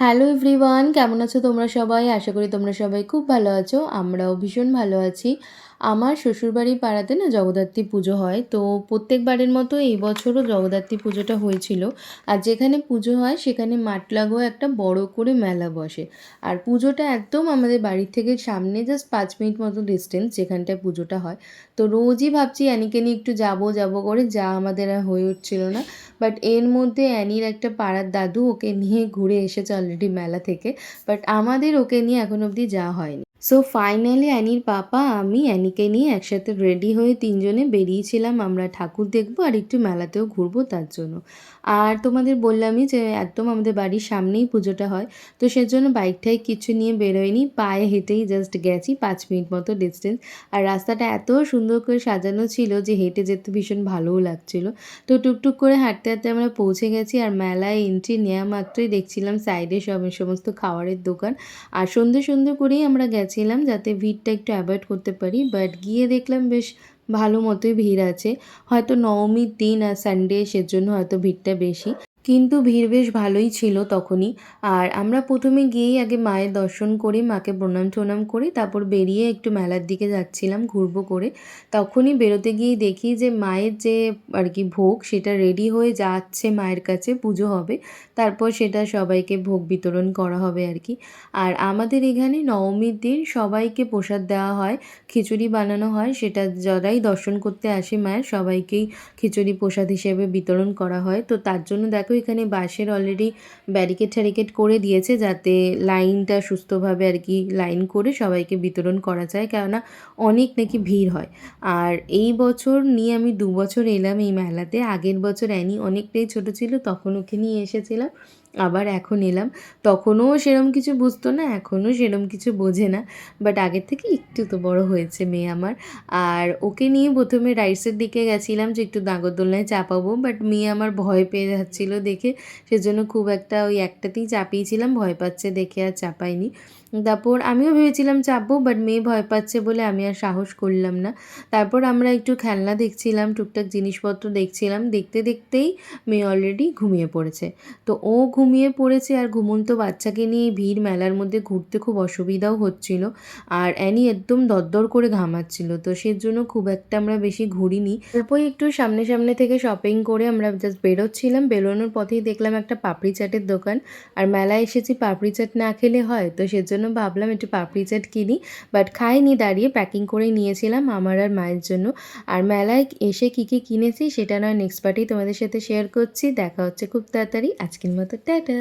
Hello everyone, কেমন আছো তোমরা সবাই? আশা করি তোমরা সবাই খুব ভালো আছো। আমরাও ভীষণ ভালো আছি। আমার শ্বশুরবাড়ির পাড়াতে না জগদ্ধাত্রী পুজো হয়। তো প্রত্যেকবারের মতো এই বছরও জগদ্ধাত্রী পুজোটা হয়েছিল। আর যেখানে পুজো হয় সেখানে মাঠ লাগোয়া একটা বড় করে মেলা বসে। আর পুজোটা একদম আমাদের বাড়ির থেকে সামনে জাস্ট ৫ মিনিট মতো ডিসটেন্স যেখানটায় পুজোটা হয়। তো রোজই ভাবছি অ্যানিকে নিয়ে একটু যাবো করে, যা আমাদের আর হয়ে উঠছিল না। বাট এর মধ্যে অ্যানির একটা পাড়ার দাদু ওকে নিয়ে ঘুরে এসেছে অলরেডি মেলা থেকে। বাট আমাদের ওকে নিয়ে এখন অবধি যাওয়া হয়নি। সো ফাইনালি অ্যানির পাপা, আমি অ্যানিকে নিয়ে একসাথে রেডি হয়ে ৩ জনে বেরিয়েছিলাম আমরা ঠাকুর দেখবো আর একটু মেলাতেও ঘুরবো তার জন্য। আর তোমাদের বললামই যে একদম আমাদের বাড়ির সামনেই পুজোটা হয়। তো সেজন্য বাইকটাই কিছু নিয়ে বেরোয়নি, পায়ে হেঁটেই জাস্ট গেছি ৫ মিনিট মতো ডিসটেন্স। আর রাস্তাটা এত সুন্দর করে সাজানো ছিল যে হেঁটে যেতে ভীষণ ভালোও লাগছিল। তো টুকটুক করে হাঁটতে আমরা পৌঁছে গেছি। আর মেলায় এন্ট্রি নেওয়া মাত্রই দেখছিলাম সাইডে সমস্ত খাবারের দোকান। আর সন্ধে করেই আমরা গেছিলাম যাতে ভিড়টা একটু অ্যাভয়েড করতে পারি। বাট গিয়ে দেখলাম বেশ ভালো মতোই ভিড় আছে। হয়তো নবমীর দিন আর সানডে, সেজন্য হয়তো ভিড়টা বেশি। কিন্তু ভিড় বেশ ভালোই ছিল তখনই। আর আমরা প্রথমে গিয়েই আগে মায়ের দর্শন করে, মাকে প্রণাম করে তারপর বেরিয়ে একটু মেলার দিকে যাচ্ছিলাম ঘুরবো করে। তখনই বেরোতে গিয়েই দেখি যে মায়ের যে আর কি ভোগ, সেটা রেডি হয়ে যাচ্ছে মায়ের কাছে, পুজো হবে। তারপর সেটা সবাইকে ভোগ বিতরণ করা হবে আর কি। আর আমাদের এখানে নবমীর দিন সবাইকে প্রসাদ দেওয়া হয়, খিচুড়ি বানানো হয়। সেটা যারাই দর্শন করতে আসে মায়ের সবাইকেই খিচুড়ি প্রসাদ হিসেবে বিতরণ করা হয়। তো তার জন্য দেখো এখানে বাঁশের অলরেডি ব্যারিকেড করে দিয়েছে যাতে লাইনটা সুস্থভাবে আর কি লাইন করে সবাইকে বিতরণ করা যায়, কেননা অনেক নাকি ভিড় হয়। আর এই বছর নিয়ে আমি ২ বছর এলাম এই মেলাতে। আগের বছর অ্যানি অনেকটাই ছোট ছিল, তখন ওকে নিয়ে এসেছিলাম। আবার এখন এলাম। তখনও সেরম কিছু বুঝতো না, এখনও সেরম কিছু বোঝে না। বাট আগের থেকে একটু তো বড় হয়েছে মেয়ে আমার। আর ওকে নিয়ে প্রথমে রাইডসের দিকে গেছিলাম যে একটু নাগরদোলনায় চাপাবো। বাট মেয়ে আমার ভয় পেয়ে যাচ্ছিলো দেখে, সেজন্য খুব একটা ওই একটাতেই চাপিয়েছিলাম, ভয় পাচ্ছে দেখে আর চাপাইনি। তারপর আমিও ভেবেছিলাম চাপবো, বাট মেয়ে ভয় পাচ্ছে বলে আমি আর সাহস করলাম না। তারপর আমরা একটু খেলনা দেখছিলাম, টুকটাক জিনিসপত্র দেখছিলাম। দেখতেই মেয়ে অলরেডি ঘুমিয়ে পড়েছে। তো ও ঘুমিয়ে পড়েছে আর ঘুমন্ত বাচ্চাকে নিয়ে ভিড় মেলার মধ্যে ঘুরতে খুব অসুবিধাও হচ্ছিল। আর অ্যানি একদম দরদর করে ঘামাচ্ছিল, তো সেজন্য খুব একটা আমরা বেশি ঘুরিনি। অল্পই একটু সামনে থেকে শপিং করে আমরা জাস্ট বেরোচ্ছিলাম। বেরোনোর পথেই দেখলাম একটা পাপড়ি চাটের দোকান। আর মেলায় এসেছি, পাপড়ি চাট না খেলে হয়? তো সেজন্য ভাবলাম একটু পাপড়ি চাট কিনি। বাট খাইনি, দাঁড়িয়ে প্যাকিং করে নিয়েছিলাম আমার আর মায়ের জন্য। আর মেলায় এসে কী কিনেছি সেটা নয় নেক্সট পার্টেই তোমাদের সাথে শেয়ার করছি। দেখা হচ্ছে খুব তাড়াতাড়ি। আজকের মতো টাটা।